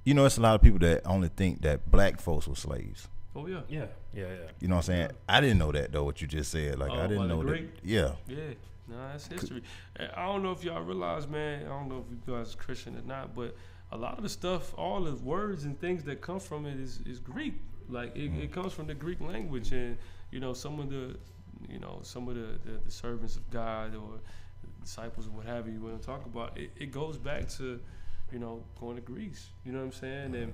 You know, it's a lot of people that only think that black folks were slaves. Oh yeah. Yeah. You know what I'm saying? Yeah. I didn't know that though. What you just said, like I didn't know that. Yeah. Yeah. No, that's history. I don't know if y'all realize, man. I don't know if you guys are Christian or not, but a lot of the stuff, all the words and things that come from it is Greek. Like it comes from the Greek language, and you know some of the servants of God or disciples or what have you want to talk about. It goes back to, you know, going to Greece. You know what I'm saying? And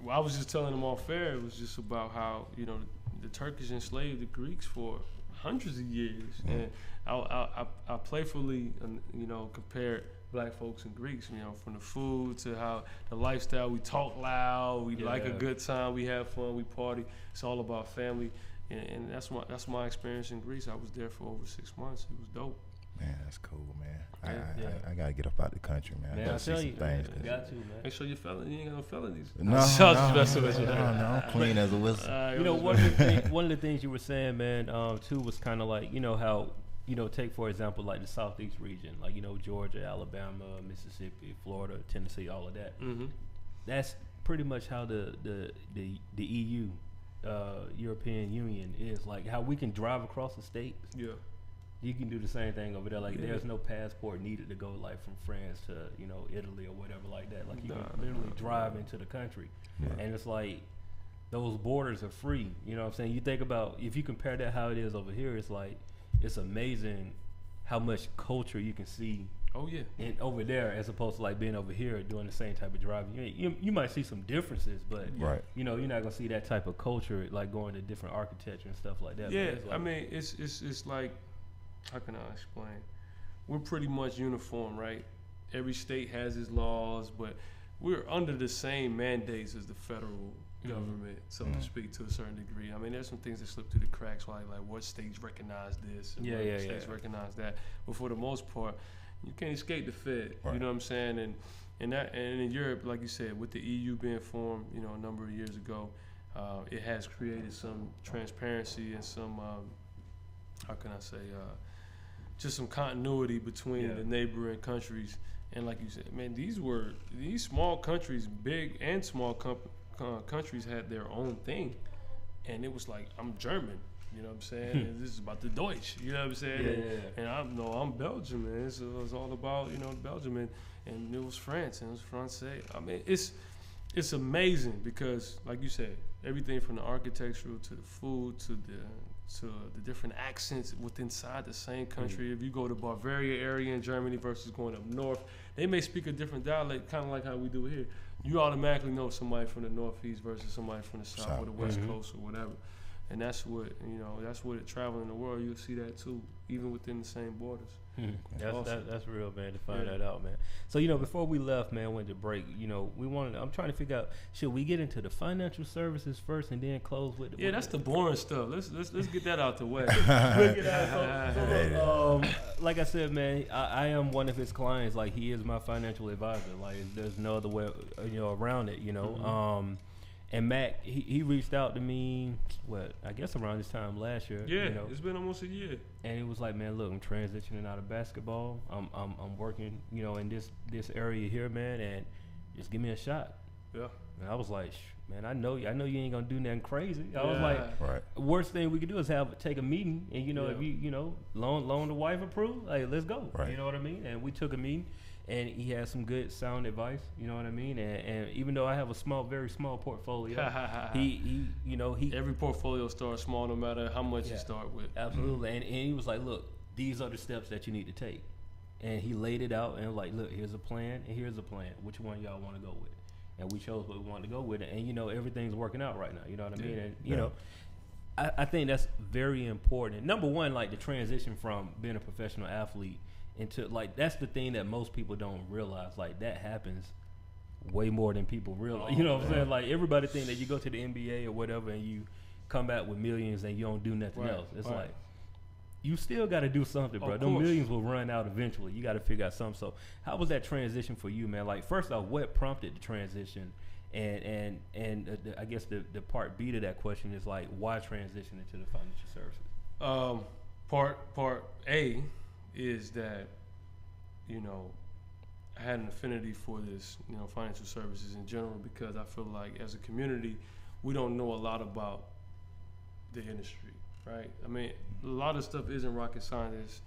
I was just telling them off air. It was just about how, you know, the Turkish enslaved the Greeks for hundreds of years, and I playfully, you know, compared black folks and Greeks, you know, from the food to how the lifestyle. We talk loud, we like a good time, we have fun, we party. It's all about family, and that's my experience in Greece. I was there for over 6 months. It was dope. Man, that's cool, man. I gotta get up out the country, man. Man, I tell you, things, you got to, man. Make sure you're felony. You ain't got no felonies. No, I'm clean as a whistle. You know, one of the things you were saying, man, too, was kind of like, you know, how, you know, take for example like the Southeast region, like, you know, Georgia, Alabama, Mississippi, Florida, Tennessee, all of that. Mm-hmm. That's pretty much how the EU, European Union is, like how we can drive across the states. Yeah. You can do the same thing over there. Like there's no passport needed to go like from France to, you know, Italy or whatever like that. Like you can literally drive into the country, and it's like those borders are free. You know what I'm saying? You think about, if you compare that how it is over here, it's like it's amazing how much culture you can see. Oh yeah. And over there, as opposed to like being over here doing the same type of driving. You might see some differences, but you know, you're not gonna see that type of culture like going to different architecture and stuff like that. Yeah, like, I mean, it's like, how can I explain? We're pretty much uniform, right? Every state has its laws, but we're under the same mandates as the federal government, so to speak, to a certain degree. I mean, there's some things that slip through the cracks, like what states recognize this and what states recognize that. But for the most part, you can't escape the Fed. Right. You know what I'm saying? And in Europe, like you said, with the EU being formed, you know, a number of years ago, it has created some transparency and some, how can I say, just some continuity between the neighboring countries. And like you said, man, these small countries, big and small countries, had their own thing. And it was like, I'm German, you know what I'm saying? And this is about the Deutsch, you know what I'm saying? And I'm Belgium, man. So it was all about, you know, Belgium, and it was France, and it was Francais. I mean, it's amazing because, like you said, everything from the architectural to the food to the different accents inside the same country. If you go to Bavaria area in Germany versus going up north, they may speak a different dialect, kind of like how we do here. You automatically know somebody from the northeast versus somebody from the south or the west coast or whatever. And that's what, you know, that's what traveling the world, you'll see that too, even within the same borders. That's real, man, to find that out, man. So, you know, before we left, man, went to break, you know, I'm trying to figure out, should we get into the financial services first and then close with that's the boring stuff. Let's get that out the way. Like I said, man, I am one of his clients. Like, he is my financial advisor. Like, there's no other way, you know, around it, you know. And Mac, he reached out to me, I guess around this time last year. Yeah, you know, it's been almost a year. And he was like, man, look, I'm transitioning out of basketball. I'm working, you know, in this area here, man, and just give me a shot. Yeah. And I was like, man, I know you ain't gonna do nothing crazy. I was like, worst thing we could do is take a meeting, and you know, if you know, loan the wife approve, like, let's go. Right. You know what I mean? And we took a meeting. And he had some good sound advice, you know what I mean? And even though I have a very small portfolio, he every portfolio starts small no matter how much you start with. Absolutely. And he was like, look, these are the steps that you need to take. And he laid it out and was like, look, here's a plan and here's a plan. Which one y'all want to go with? And we chose what we wanted to go with. And, you know, everything's working out right now, you know what I mean? And, you know, I think that's very important. Number one, like the transition from being a professional athlete into, like, that's the thing that most people don't realize. Like, that happens way more than people realize. You know what I'm saying? Like, everybody think that you go to the NBA or whatever and you come back with millions and you don't do nothing else. It's like, you still got to do something, bro. Those millions will run out eventually. You got to figure out something. So how was that transition for you, man? Like, first off, what prompted the transition? And I guess the part B to that question is, like, why transition into the financial services? Part A is that, you know, I had an affinity for this, financial services in general, because I feel like as a community, we don't know a lot about the industry, right? I mean, a lot of stuff isn't rocket science.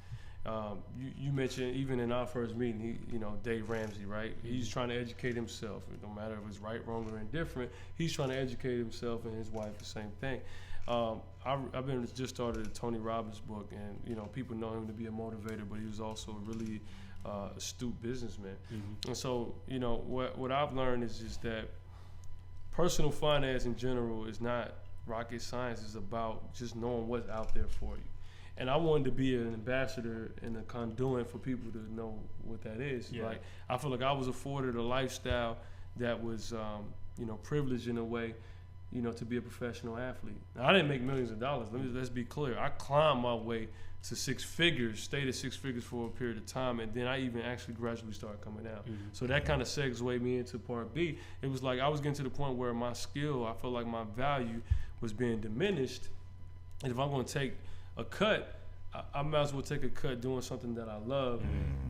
You mentioned even in our first meeting, Dave Ramsey, right? He's trying to educate himself. No matter if it's right, wrong, or indifferent, he's trying to educate himself, and his wife the same thing. I've been just started a Tony Robbins book, and people know him to be a motivator, but he was also a really astute businessman. And so what I've learned is just that personal finance in general is not rocket science. It's about just knowing what's out there for you. And I wanted to be an ambassador and a conduit for people to know what that is. Yeah. Like, I feel like I was afforded a lifestyle that was, privileged in a way, to be a professional athlete. Now, I didn't make millions of dollars. Let's be clear. I climbed my way to six figures, stayed at six figures for a period of time, and then I even actually gradually started coming out. So that kind of segues me into part B. It was like I was getting to the point where my skill, I felt like my value was being diminished. And if I'm going to take a cut, I might as well take a cut doing something that I love,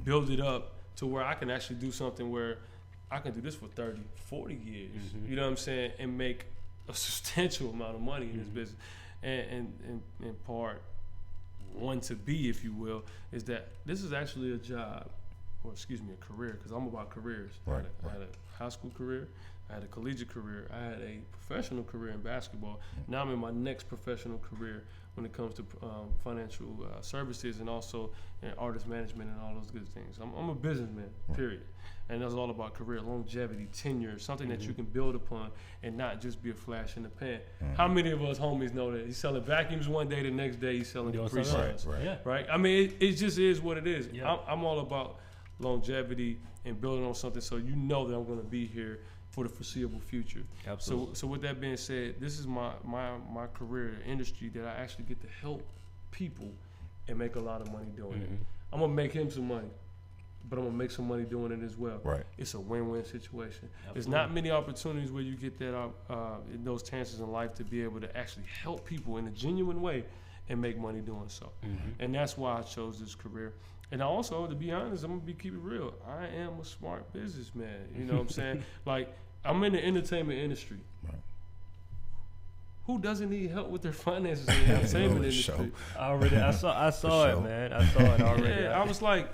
build it up to where I can actually do something where I can do this for 30, 40 years, you know what I'm saying, and make a substantial amount of money in this business. And part one to be, if you will, is that this is actually a job, or a career, because I'm about careers. Right. I had a high school career, I had a collegiate career, I had a professional career in basketball. Now I'm in my next professional career when it comes to financial services, and also artist management and all those good things. I'm a businessman, period. And that's all about career, longevity, tenure, something that you can build upon and not just be a flash in the pan. How many of us homies know that he's selling vacuums one day, the next day he's selling Capri Suns, right? I mean, it just is what it is. Yeah. I'm all about longevity and building on something so you know that I'm going to be here for the foreseeable future. Absolutely. So with that being said, this is my career industry that I actually get to help people and make a lot of money doing it. I'm going to make him some money, but I'm going to make some money doing it as well. Right. It's a win-win situation. Absolutely. There's not many opportunities where you get that those chances in life to be able to actually help people in a genuine way and make money doing so. And that's why I chose this career. And also, to be honest, I'm going to keep it real. I am a smart businessman. You know what I'm saying? Like, I'm in the entertainment industry. Right. Who doesn't need help with their finances in the entertainment industry? I saw it, man. I saw it already. Yeah, I was like,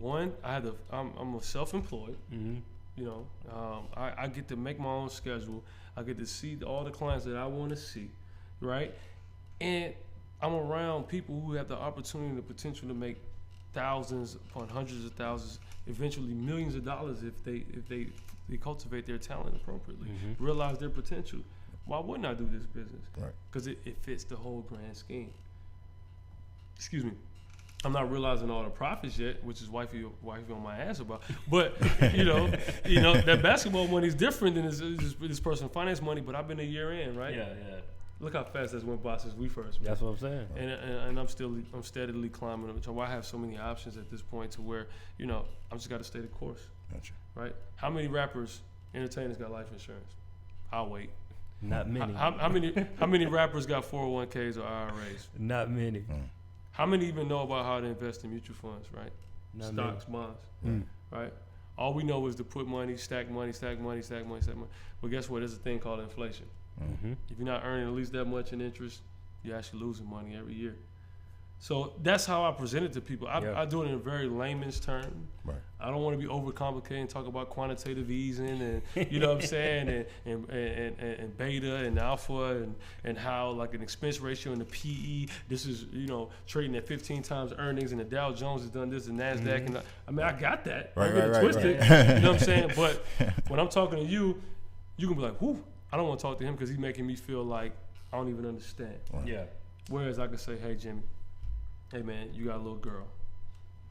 I'm a self-employed. I get to make my own schedule. I get to see all the clients that I want to see, right? And I'm around people who have the opportunity and the potential to make thousands upon hundreds of thousands, eventually millions of dollars if they cultivate their talent appropriately, realize their potential. Why wouldn't I do this business? Right. Because it fits the whole grand scheme. Excuse me. I'm not realizing all the profits yet, which is wifey on my ass about. But that basketball money is different than this personal finance money. But I've been a year in, right? Yeah. Look how fast that's went by since we first met. That's what I'm saying. And I'm steadily climbing up. So I have so many options at this point to where, I just got to stay the course. Gotcha. Right? How many rappers, entertainers got life insurance? I'll wait. Not many. How many rappers got 401ks or IRAs? Not many. How many even know about how to invest in mutual funds, right? Not stocks, bonds, right? All we know is to put money, stack money. But guess what? There's a thing called inflation. If you're not earning at least that much in interest, you're actually losing money every year. So that's how I present it to people. I do it in a very layman's term. Right. I don't want to be overcomplicated and talk about quantitative easing and you know what I'm saying, and beta and alpha and how like an expense ratio and the PE. This is trading at 15 times earnings, and the Dow Jones has done this and Nasdaq and I got that. Right, twisted. You know what I'm saying? But when I'm talking to you, you can be like, whoo. I don't want to talk to him because he's making me feel like I don't even understand. Right. Yeah. Whereas I could say, hey, Jimmy, hey, man, you got a little girl.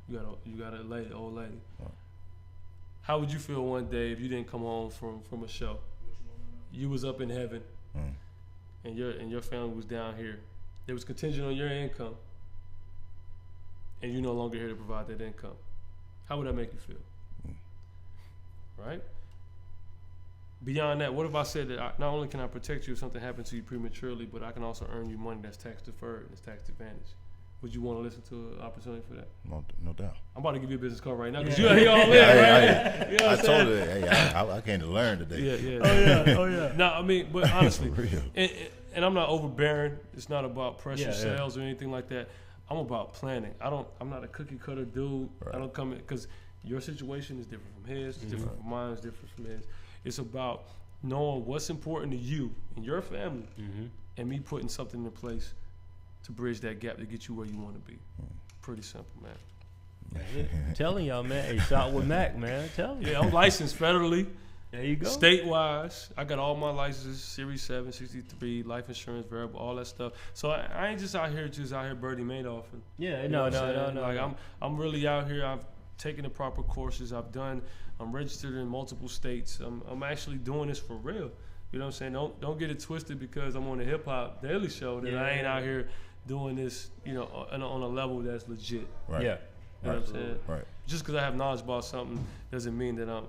You got a lady, old lady. Right. How would you feel one day if you didn't come home from a show? You was up in heaven, and your family was down here. It was contingent on your income, and you're no longer here to provide that income. How would that make you feel? Right? Beyond that, what if I said that not only can I protect you if something happens to you prematurely, but I can also earn you money that's tax deferred, that's tax advantage? Would you want to listen to an opportunity for that? No doubt. I'm about to give you a business card right now because you're all in, right? You know I told her, hey, I came to learn today. Yeah. Oh yeah. No, I mean, but honestly, For real. and I'm not overbearing. It's not about pressure sales or anything like that. I'm about planning. I'm not a cookie cutter dude. Right. I don't come in because your situation is different from his. It's different from mine. It's different from his. It's about knowing what's important to you and your family, and me putting something in place to bridge that gap to get you where you want to be. Pretty simple, man. I'm telling y'all, man. Hey, shot with Mac, man. I'm telling you. Yeah, I'm licensed federally. There you go. State-wise, I got all my licenses, Series 7, 63, life insurance, variable, all that stuff. So I ain't just out here Bernie Madoff. Yeah, You know no. what I'm saying? Like I'm really out here. I've taken the proper courses. I'm registered in multiple states. I'm actually doing this for real. You know what I'm saying? Don't get it twisted because I'm on the HipHopDaily Show that I ain't out here doing this, you know, on a level that's legit. Right. Yeah. You know what I'm saying? Right. Just because I have knowledge about something doesn't mean that I'm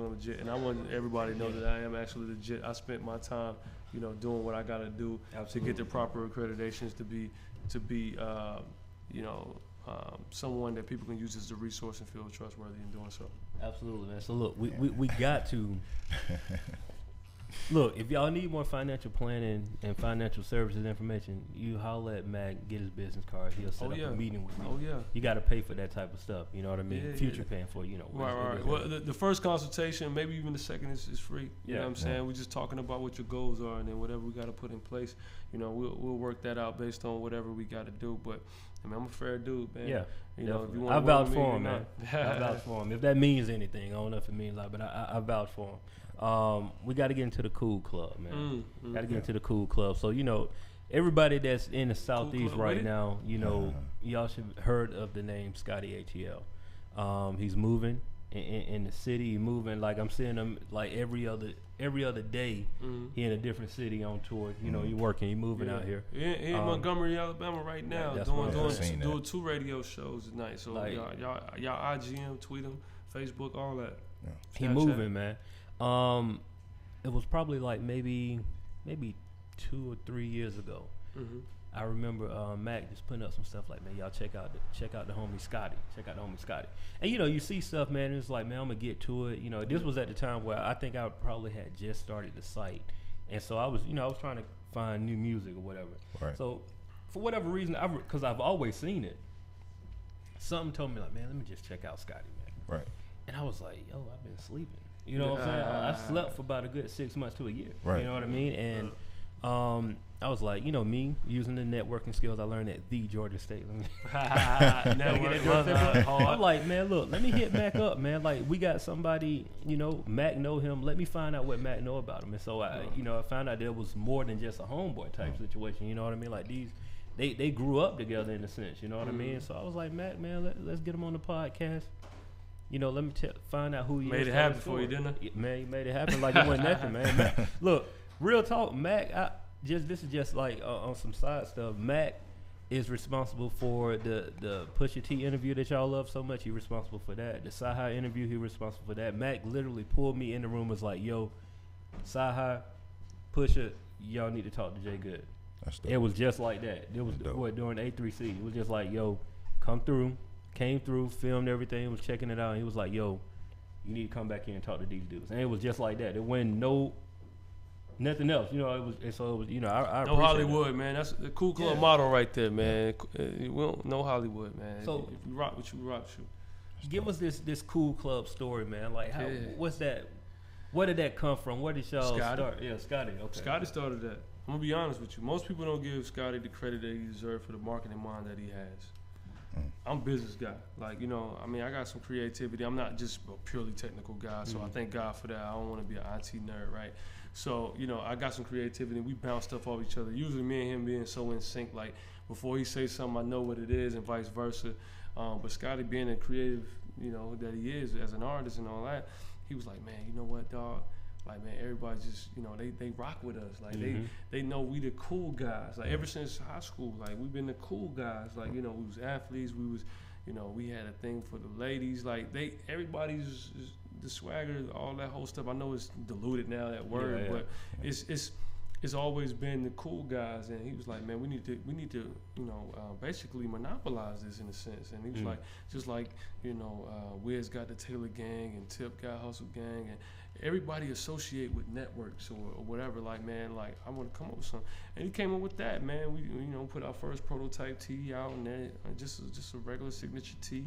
legit. And I want everybody to know that I am actually legit. I spent my time, you know, doing what I got to do to get the proper accreditations to be, you know, someone that people can use as a resource and feel trustworthy in doing so. Absolutely, man. So look, we got to look. If y'all need more financial planning and financial services information, you holler at Mac, get his business card. He'll set up a meeting with you. Oh yeah. You got to pay for that type of stuff. You know what I mean? Yeah, Future paying for, you know. Right. Well, the first consultation, maybe even the second is free. You know what I'm saying? We're just talking about what your goals are, and then whatever we got to put in place, you know, we'll work that out based on whatever we got to do. But I mean, I'm a fair dude, man. Yeah. You know, if you I want vouch to for him, man. I vouch for him. If that means anything, I don't know if it means a lot, but I vouch for him. We got to get into the cool club, man. Got to get into the cool club. So, you know, everybody that's in the Southeast right now, you know, y'all should have heard of the name Scotty ATL. He's moving in the city. He's moving, like I'm seeing him like every other day. He in a different city on tour. You know, he working, he moving out here. He in Montgomery, Alabama right now, doing 2 radio shows tonight. So like, y'all IGM, tweet him, Facebook, all that. Yeah. He moving, man. It was probably like maybe 2 or 3 years ago. I remember Mac just putting up some stuff like, man, y'all check out the homie Scotty. Check out the homie Scotty. And you know, you see stuff, man, and it's like, man, I'm gonna get to it. You know, this was at the time where I think I probably had just started the site, and so I was trying to find new music or whatever. Right. So for whatever reason, because I've always seen it, something told me like, man, let me just check out Scotty, man. Right. And I was like, yo, I've been sleeping. You know what I'm saying? I slept for about a good 6 months to a year. Right. You know what I mean? And I was like, you know, me using the networking skills I learned at the Georgia State. I'm like, man, look, let me hit Mac up, man. Like, we got somebody, you know, Mac know him. Let me find out what Mac know about him. And so I found out there was more than just a homeboy type situation. You know what I mean? Like they grew up together in a sense. You know what I mean? So I was like, Mac, man, let's get him on the podcast. You know, let me find out who he is. Made it happen for you, didn't I? Man, you made it happen like it wasn't nothing, man. Mac, look, real talk, Mac. This is just like on some side stuff. Mac is responsible for the Pusha T interview that y'all love so much. He's responsible for that. The Sci-Hi interview, he's responsible for that. Mac literally pulled me in the room and was like, yo, Sci-Hi, Pusha, y'all need to talk to Jay Good. It was just like that. It was during A3C. It was just like, yo, come through. Came through, filmed everything, was checking it out, and he was like, yo, you need to come back here and talk to these dudes. And it was just like that. It wasn't nothing else. You know, it was, you know, I no Hollywood, man. That's the cool club motto right there, man. We don't no Hollywood, man. So if you rock with you, rock with you. Give us this cool club story, man. Like, what's that? Where did that come from? Where did y'all start? Yeah, Scotty. Okay. Scotty started that. I'm gonna be honest with you. Most people don't give Scotty the credit that he deserves for the marketing mind that he has. I'm a business guy. Like, you know, I mean, I got some creativity. I'm not just a purely technical guy, so I thank God for that. I don't want to be an IT nerd, right? So, you know, I got some creativity. We bounce stuff off each other. Usually me and him being so in sync, like, before he says something, I know what it is and vice versa. But Scotty being a creative, you know, that he is as an artist and all that, he was like, man, you know what, dog? Like, man, everybody just, you know, they rock with us. Like, they know we the cool guys. Like, ever since high school, like, we've been the cool guys. Like, you know, we was athletes. We was, you know, we had a thing for the ladies. Like, everybody's the swagger, all that whole stuff. I know it's diluted now, that word, but it's it's always been the cool guys, and he was like, man, we need to, you know, basically monopolize this in a sense. And he was like, just like, you know, Wiz got the Taylor Gang and Tip got Hustle Gang, and everybody associate with networks or whatever. Like, man, like I want to come up with something, and he came up with that, man. We, you know, put our first prototype tee out, and then just a regular signature tee,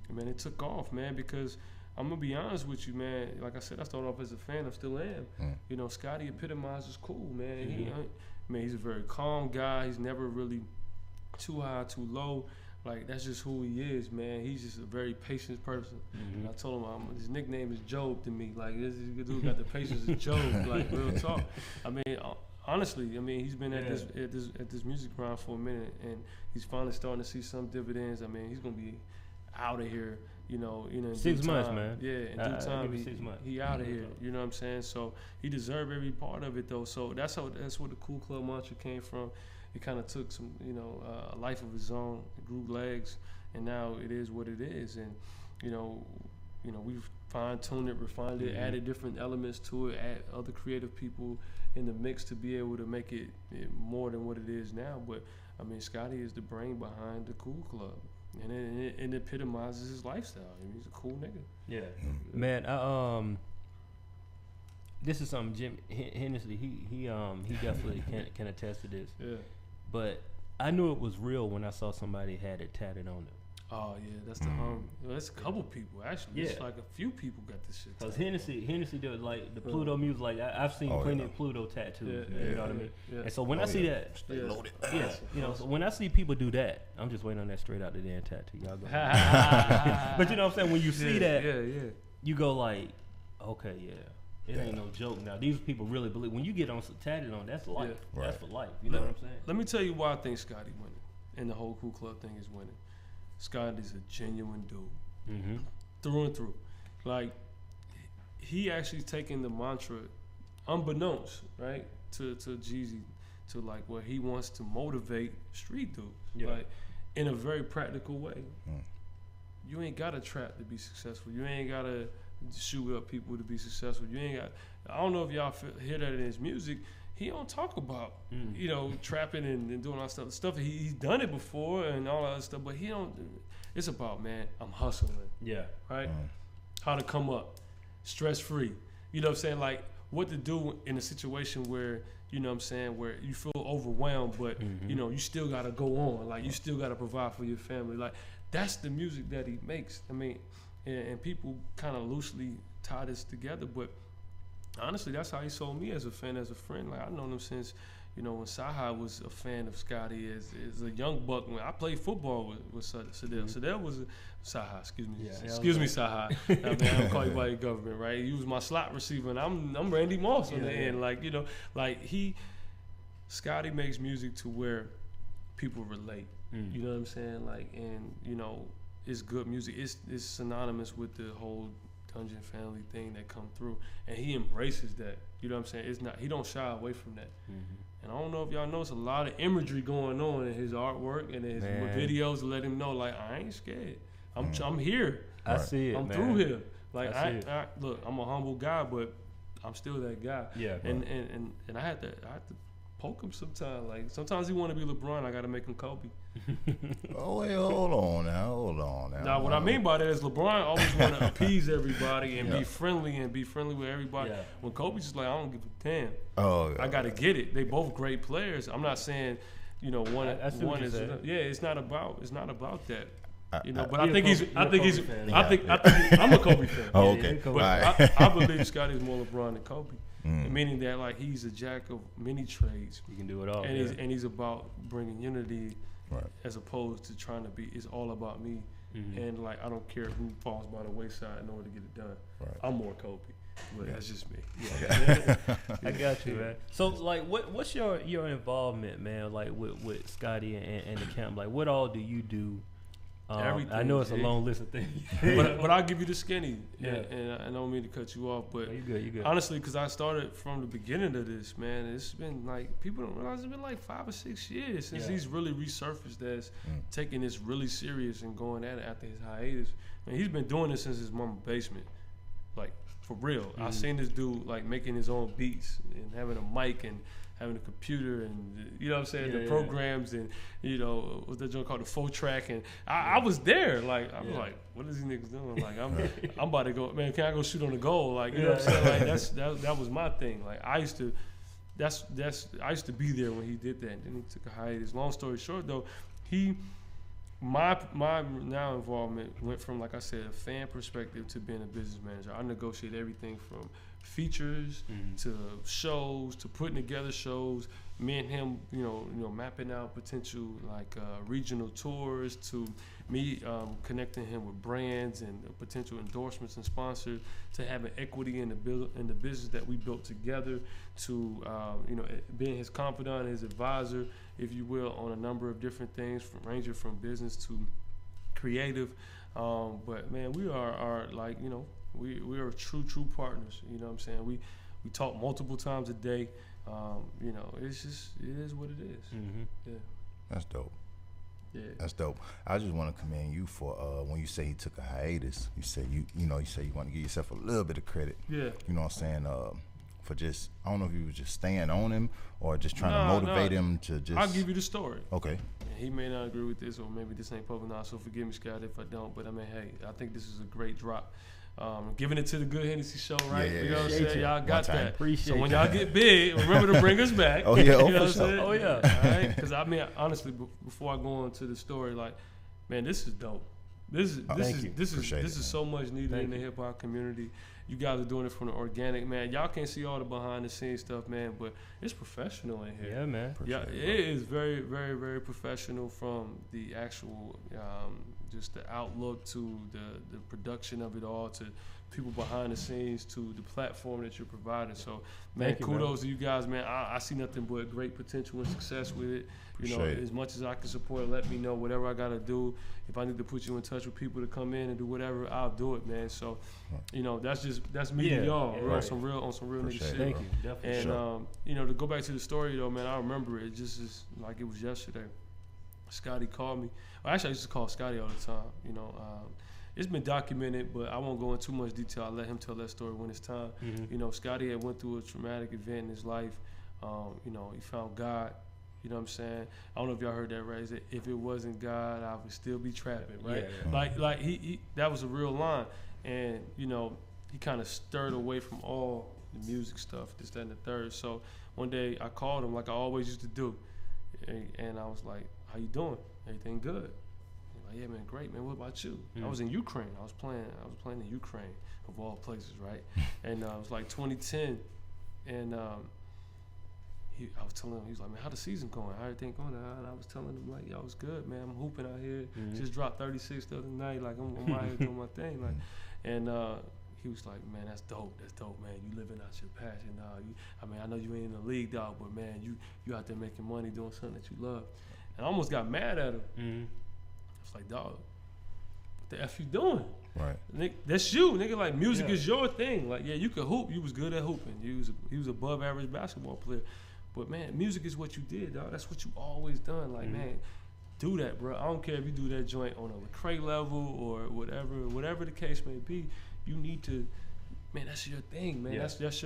and man, it took off, man, because I'm gonna be honest with you, man. Like I said, I started off as a fan. I still am. You know, Scotty epitomizes cool, man. And he's a very calm guy. He's never really too high, too low. Like, that's just who he is, man. He's just a very patient person. And I told him his nickname is Job to me. Like, this dude got the patience of Job. Like, real talk. I mean, honestly, I mean, he's been at this music grind for a minute, and he's finally starting to see some dividends. I mean, he's gonna be out of here. You know, in 6 months, time. man. Yeah, in due time, 6 months. he out of here. You know what I'm saying? So he deserved every part of it, though. So that's where the Cool Club mantra came from. It kind of took some, you know, a life of his own, grew legs, and now it is what it is. And you know, we've fine-tuned it, refined it, added different elements to it, add other creative people in the mix to be able to make it more than what it is now. But I mean, Scotty is the brain behind the Cool Club. And it epitomizes his lifestyle. I mean, he's a cool nigga. Yeah, man. This is something Jim Hennessy. He definitely can attest to this. Yeah. But I knew it was real when I saw somebody had it tatted on them. Oh yeah, that's the that's a couple people actually. Yeah. It's like a few people got this shit. Cause Hennessy does like the Pluto music. Like I've seen plenty of Pluto tattoos. You know what I mean? Yeah. And so when I see that, loaded. You know, so when I see people do that, I'm just waiting on that straight out the damn tattoo. Y'all go. But you know what I'm saying? When you see that, you go like, okay, it ain't no joke now. These people really believe. When you get on tatted on, that's life. Yeah. That's for life. You know what I'm saying? Let me tell you why I think Scotty winning, and the whole Cool Club thing is winning. Scotty's a genuine dude, through and through. Like, he actually taking the mantra, unbeknownst, right, to Jeezy, to like where he wants to motivate street dudes, like in a very practical way. You ain't got to trap to be successful. You ain't got to shoot up people to be successful. You ain't got. I don't know if y'all hear that in his music. He don't talk about, you know, trapping and doing all stuff. Stuff he's done it before and all that other stuff, but he don't. It's about, man, I'm hustling. Yeah. Right? How to come up, stress free. You know what I'm saying? Like, what to do in a situation where, you know what I'm saying, where you feel overwhelmed, but, you know, you still got to go on. Like, you still got to provide for your family. Like, that's the music that he makes. I mean, and people kind of loosely tie this together, but honestly, that's how he sold me as a fan, as a friend. Like, I've known him since, you know, when Saha was a fan of Scotty as a young buck. When I played football with Sadell. Sadell was Saha, excuse me. Yeah, excuse me, Saha. I mean, I don't call you by your government, right? He was my slot receiver, and I'm Randy Moss on the end. Like, you know, like Scotty makes music to where people relate. You know what I'm saying? Like, and, you know, it's good music. It's synonymous with the whole Dungeon family thing that come through, and he embraces that. You know what I'm saying? It's not, he don't shy away from that. And I don't know if y'all notice a lot of imagery going on in his artwork and in his videos to let him know, like, I ain't scared. I'm here. I see it. I'm through here. Like, I look, I'm a humble guy, but I'm still that guy. Yeah. And I had to poke him sometimes. Like, sometimes he want to be LeBron. I got to make him Kobe. Oh, wait, hold on now. Now, what I mean by that is LeBron always want to appease everybody and be friendly with everybody. Yeah. When Kobe's just like, I don't give a damn. I got to get it. They both great players. I'm not saying, you know, one is. It's not about that. You know, but I think I'm a Kobe fan. Oh, okay. But I believe Scotty's more LeBron than Kobe. Meaning that, like, he's a jack of many trades. He can do it all. And he's about bringing unity, as opposed to trying to be. It's all about me, and like, I don't care who falls by the wayside in order to get it done. I'm more Kobe, but that's just me. I got you, man. So, like, what's your involvement, man? Like with Scotty and the camp. Like, what all do you do? I know it's a long list of things, but I'll give you the skinny. And I don't mean to cut you off, but you good. Honestly, because I started from the beginning of this, man. It's been like, people don't realize it's been like 5 or 6 years since he's really resurfaced as taking this really serious and going at it after his hiatus. Man, he's been doing this since his mama's basement, like, for real. I seen this dude like making his own beats and having a mic and having a computer and you know what I'm saying, the programs and you know what's that joint called, the 4-track, and I was there, like I was like, what is these niggas doing? Like I'm about to go, man, can I go shoot on the goal? Like you know what I'm saying? Like that was my thing. Like I used to be there when he did that, and then he took a hiatus. Long story short though, my now involvement went from, like I said, a fan perspective to being a business manager. I negotiate everything from features to shows to putting together shows. Me and him, you know, mapping out potential like regional tours, to me connecting him with brands and potential endorsements and sponsors, to having equity in the business that we built together, to you know, being his confidant, his advisor, if you will, on a number of different things, ranging from business to creative. But man, we are like, you know, we are true partners. You know what I'm saying? We talk multiple times a day. You know, it is what it is. Yeah. That's dope. Yeah. That's dope. I just want to commend you for when you say he took a hiatus. You say you say you want to give yourself a little bit of credit. Yeah. You know what I'm saying? For just, I don't know if you was just staying on him or just trying to motivate him to just. I'll give you the story. Okay. And he may not agree with this, or maybe this ain't public knowledge, so forgive me, Scott, if I don't. But I mean, hey, I think this is a great drop. Giving it to the GoodHenneC Show, right? Yeah, you know what I'm saying? Y'all got that. Appreciate so when y'all get big, remember to bring us back. Oh yeah, you know for sure. Oh yeah. All right? Because I mean, honestly, before I go into the story, like, man, this is dope. This is so much needed in the hip hop community. You guys are doing it from the organic, man. Y'all can't see all the behind the scenes stuff, man, but it's professional in here. Yeah, man. Yeah, it is very, very, very professional, from the actual just the outlook to the production of it all, to people behind the scenes, to the platform that you're providing. So, man, kudos to you guys, man. I see nothing but great potential and success with it. You know, as much as I can support, let me know whatever I gotta do. If I need to put you in touch with people to come in and do whatever, I'll do it, man. So, you know, that's me and y'all. We're on some real nigga shit. Thank you, definitely. And you know, to go back to the story though, man, I remember it just as like it was yesterday. Scotty called me. Well, actually, I used to call Scotty all the time. You know, it's been documented, but I won't go into too much detail. I'll let him tell that story when it's time. You know, Scotty had went through a traumatic event in his life. You know, he found God. You know what I'm saying? I don't know if y'all heard that, right? He said, if it wasn't God, I would still be trapping, right? Yeah. Like he that was a real line. And, you know, he kind of stirred away from all the music stuff, this, that, and the third. So one day I called him like I always used to do. And I was like, how you doing? Everything good? He's like, yeah, man, great, man. What about you? I was in Ukraine. I was playing in Ukraine, of all places, right? And it was like 2010. And I was telling him, he was like, man, how the season going? How everything going? And I was telling him, like, yo, it's good, man. I'm hooping out here. Just dropped 36 the other night. Like, I'm out here doing my thing. Like, and he was like, man, that's dope, man. You living out your passion, dog. I mean, I know you ain't in the league, dog, but man, you out there making money doing something that you love. And I almost got mad at him. I was like, dog, what the F you doing? Right. Nigga, that's you, nigga. Like, music is your thing. Like, yeah, you could hoop. You was good at hooping. He was above average basketball player. But man, music is what you did, dog. That's what you always done. Like, man, do that, bro. I don't care if you do that joint on a Lecrae level or whatever the case may be. You need to, man. That's your thing, man. Yeah. That's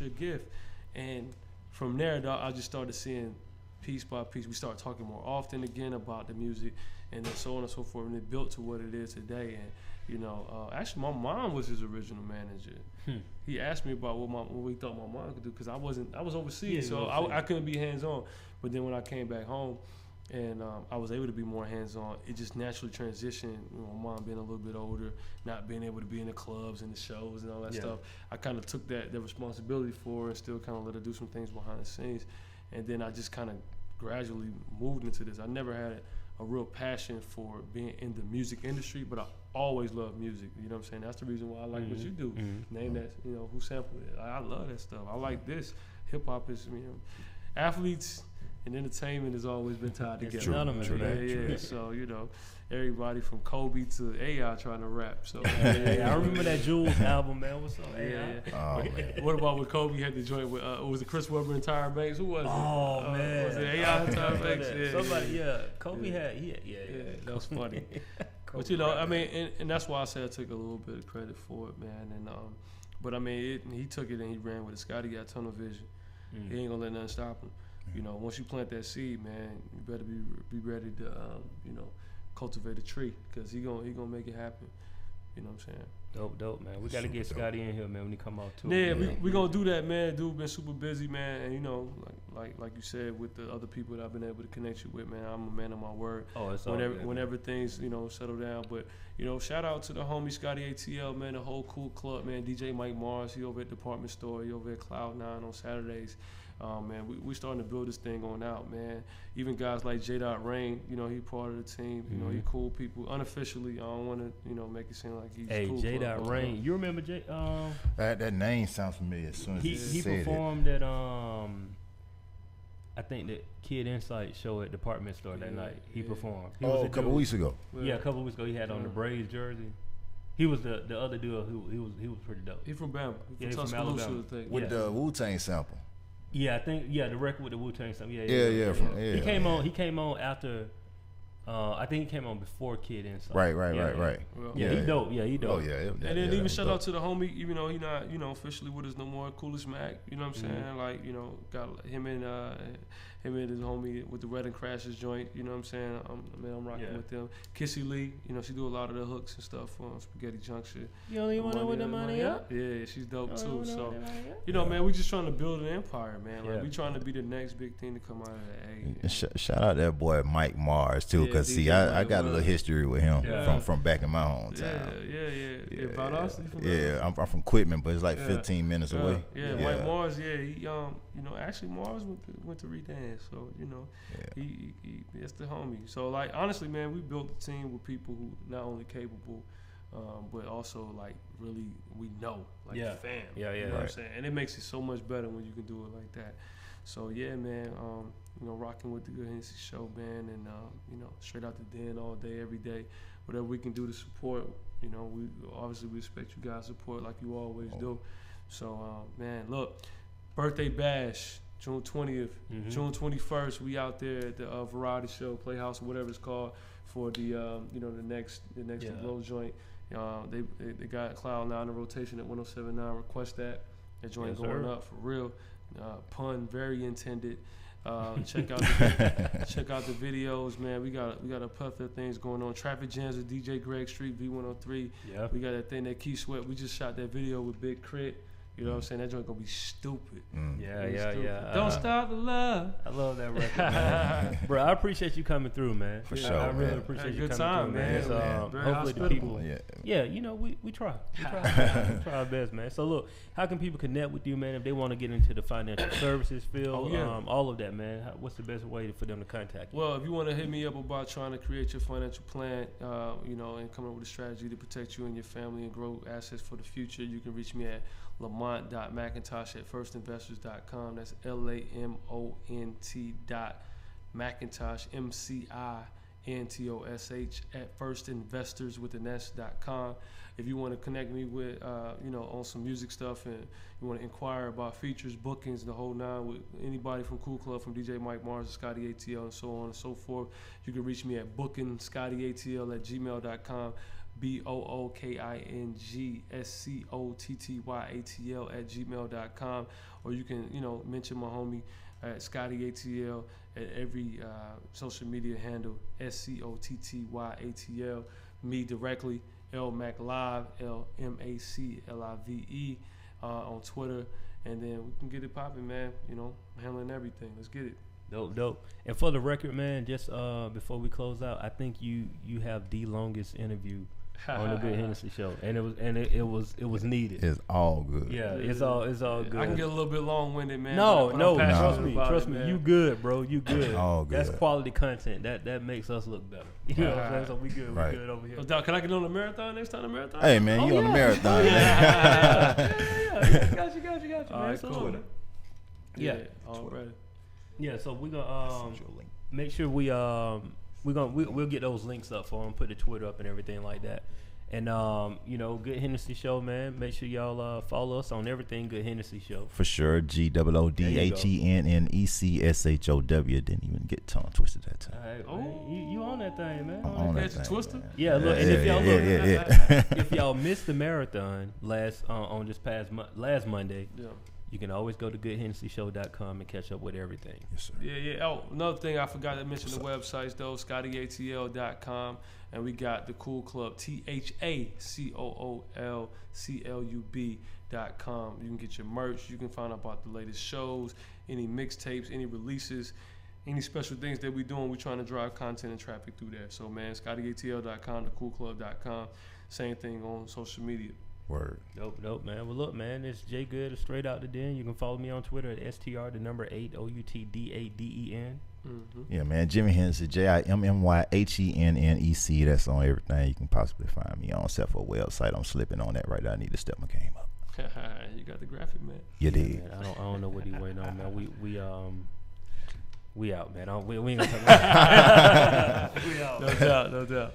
your gift. And from there, dog, I just started seeing piece by piece. We started talking more often again about the music, and then so on and so forth. And it built to what it is today. And you know, actually, my mom was his original manager. He asked me about what we thought my mom could do, because I was overseas, so I couldn't be hands on. But then when I came back home, and I was able to be more hands on, it just naturally transitioned. You know, my mom being a little bit older, not being able to be in the clubs and the shows and all that stuff. I kind of took that responsibility for her and still kind of let her do some things behind the scenes. And then I just kind of gradually moved into this. I never had a real passion for being in the music industry, but I always loved music. You know what I'm saying? That's the reason why I like what you do. Name that, you know, who sampled it. I love that stuff. I like this. Hip hop is, you know, athletes and entertainment has always been tied together. True. So, you know, everybody from Kobe to AI trying to rap. So I remember that Jules album, man. What's up, AI? Oh, man. What about when Kobe had to join with was it Chris Webber and Tyra Banks? Who was it? Oh man, was it AI and Tyra Banks? Somebody, Kobe had, that was funny. But you know, I mean, and that's why I said I took a little bit of credit for it, man. And but I mean, he took it and he ran with it. Scotty got tunnel vision. he ain't gonna let nothing stop him. You know, once you plant that seed, man, you better be ready to, you know, cultivate a tree, because he gonna make it happen. You know what I'm saying? Dope, man. We got to get Scotty in here, man, when he come out too. Yeah, we gonna do that, man. Dude been super busy, man, and you know, like you said, with the other people that I've been able to connect you with, man, I'm a man of my word. Oh, it's all good, whenever things, you know, settle down. But you know, shout out to the homie Scotty ATL, man, the whole cool club, man. DJ Mike Mars, he over at Department Store, he over at Cloud9 on Saturdays. Man, we starting to build this thing on out, man. Even guys like J. Rain, you know, he part of the team. You know, he cool people. Unofficially, I don't want to, you know, make it seem like he's cool. J. Rain, you remember J? That name sounds familiar. As soon as he performed at I think the Kid Insight show at Department Store that night. He performed. He was a couple weeks ago. Yeah, a couple weeks ago. He had on the Braves jersey. He was the other dude who he was pretty dope. He from Bama. He's from Alabama. With the Wu-Tang sample. Yeah, I think the record with the Wu-Tang stuff. Yeah. He came on after. I think he came on before Kid Insight. Right. Well, yeah, he dope. Yeah, he dope. Oh yeah. And then even shout out to the homie, even though he not, you know, officially with us no more, Coolest Mac. You know what I'm saying? Like, you know, got him and his homie with the Red and Crashes joint. You know what I'm saying? I'm rocking with them. Kissy Lee, you know, she do a lot of the hooks and stuff on Spaghetti Junction. You only want to with the money up? Yeah, she's dope too. So, you know, man, we just trying to build an empire, man. Like we trying to be the next big thing to come out of the A. Shout out that boy Mike Mars too, because see, I got a little history with him from back in my hometown. Yeah. About us? I'm from Quitman, but it's like 15 minutes away. Mike Mars, he you know, actually Mars went to Redan, so you know, he that's the homie. So like honestly, man, we built a team with people who not only capable, but also like really we know, like fam. You know what I'm saying? And it makes it so much better when you can do it like that. So yeah, man, you know, rocking with the GoodHenneC Show, man, and you know, straight out the den all day, every day. Whatever we can do to support, you know, we expect you guys' support like you always do. So man, look, birthday bash, June 20th, June 21st, we out there at the variety show, Playhouse or whatever it's called, for the you know, the next Glow joint. They got Cloud9 in rotation at 107.9. Request that joint going up for real. Pun very intended. Check out the videos, man. We got a plethora of things going on. Traffic jams with DJ Greg Street V103. Yeah. We got that thing that Key Sweat. We just shot that video with Big Crit. You know what I'm saying? That joint gonna be stupid. Yeah. Don't stop the love. I love that record, man. Bro, I appreciate you coming through, man. For sure, I really appreciate you coming through, man. So, hopefully the people, you know, we try. We try our best, man. So look, how can people connect with you, man, if they want to get into the financial services field, all of that, man? What's the best way for them to contact you? Well, if you want to hit me up about trying to create your financial plan, you know, and come up with a strategy to protect you and your family and grow assets for the future, you can reach me at Lamont.McIntosh at firstinvestors.com. That's LAMONT.McIntosh, MCINTOSH at firstinvestors with an S.com. If you want to connect me with, you know, on some music stuff, and you want to inquire about features, bookings, the whole nine with anybody from Cool Club, from DJ Mike Mars to Scotty ATL and so on and so forth, you can reach me at bookingscottyatl@gmail.com. BOOKINGSCOTTYATL@gmail.com, or you can, you know, mention my homie at Scotty ATL at every social media handle, SCOTTYATL. Me directly, LMAC Live, LMACLIVE on Twitter, and then we can get it popping, man. You know, handling everything. Let's get it. Dope. And for the record, man, just before we close out, I think you have the longest interview on the GoodHenneC Show, and it was needed. It's all good. Yeah, it's all good. I can get a little bit long-winded, man. No, trust me, you good, bro. You good. All good. That's quality content. That makes us look better. You know what I'm saying? So we good. Right. We good over here. So, Doc, can I get on the marathon next time? The marathon? Hey, man, you on the marathon? Yeah. Got you, all man. right, So, cool. Yeah. All right. Yeah. So we gonna make sure we'll get those links up for them, put the Twitter up and everything like that. And you know, GoodHenneC Show, man. Make sure y'all follow us on everything GoodHenneC Show. For sure. GOODHENNECSHOW. Didn't even get tongue twisted that time. You on that thing, man? On that thing, Twister? man. Yeah, look, and if y'all yeah. if y'all missed the marathon last Monday, You can always go to GoodHenneCShow.com and catch up with everything. Yes, sir. Yeah. Oh, another thing I forgot to mention the websites though, ScottyATL.com, and we got the Cool Club, THACOOLCLUB.com. You can get your merch. You can find out about the latest shows, any mixtapes, any releases, any special things that we're doing. We're trying to drive content and traffic through there. So, man, ScottyATL.com, thecoolclub.com. Same thing on social media. Word. Dope, man. Well, look, man, it's Jay Good, straight out the den. You can follow me on Twitter at STR8 OUTDADEN. Yeah, man. Jimmy Hennessy, JIMMYHENNEC. That's on everything you can possibly find me on, except for a website. I'm slipping on that right now. I need to step my game up. You got the graphic, man. You did. Man, I don't know what he waiting on, man. We out, man. We ain't gonna talk about it. We out. No doubt.